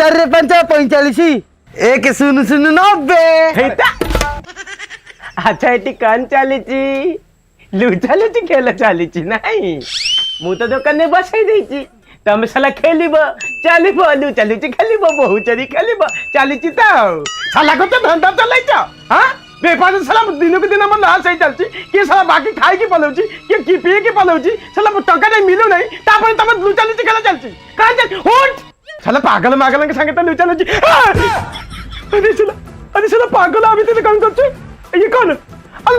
4 रे 5 45 1 0 0 90 আচ্ছা এটি কান চালিছি লুচালুচি খেল চালিছি নাই মু তো দোকানে বসাই দিয়েছি তুমি শালা খেলিব চালিব লুচালুচি খেলিব বহুচরি খেলিব চালিছি তো শালা কত ধন্দা চলাইছ হ্যাঁ বেপার শালা দিনକୁ দিন আমার লস হয়ে যাচ্ছি কি শালা বাকি খাইকি পলাউছি কি পিয়েকি পলাউছি শালা টাকাটা মিলু নাই তারপরে তোমার লুচালুচি খেলা চালছি কান চাল উঠ শালা পাগল মাগলଙ୍କ সাথে তো লুচালুচি আরে শালা পাগল আমি তো কাম করছি ये कौन अरे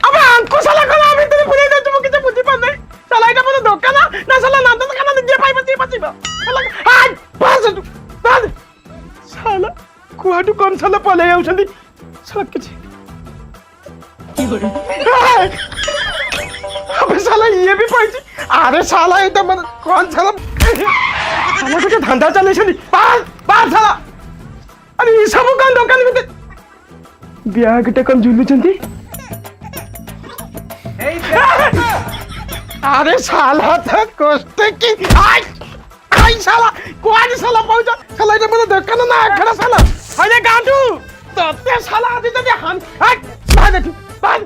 अबे अंकु साला कौन अभी तेरे पुरे दे तुम किसे बुद्धि पान नहीं साला এটা বড় দোকান না শালা না তো কানা দিয়ে পাইবা দিয়ে পাচিবা শালা আই পাস পাস শালা কুয়াডু কোন শালা পলে যাউছন্তি শালা কিছু কি করে अबे साला ये भी पाइছি अरे साला এটা মানে কোন শালা শালা থেকে ধান্দা চালিয়েছনি পাস পাস শালা अरे ये सब কোন দোকান ভিতরে ব্যাগটা কোন ঝুলুଛନ୍ତି আরে শালা তো কষ্ট কি আই আই শালা কোন শালা পাউছ শালা এটা বড় দোকান না আখড়া শালা আরে গাঁটু তোতে শালা আদি যদি হান আই বাদ বাদ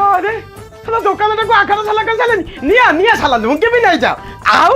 আরে শালা দোকানটাকে আখড়া শালা কেন চালেনি নিয়া নিয়া শালা লুঙ্গি भी नहीं जाओ आओ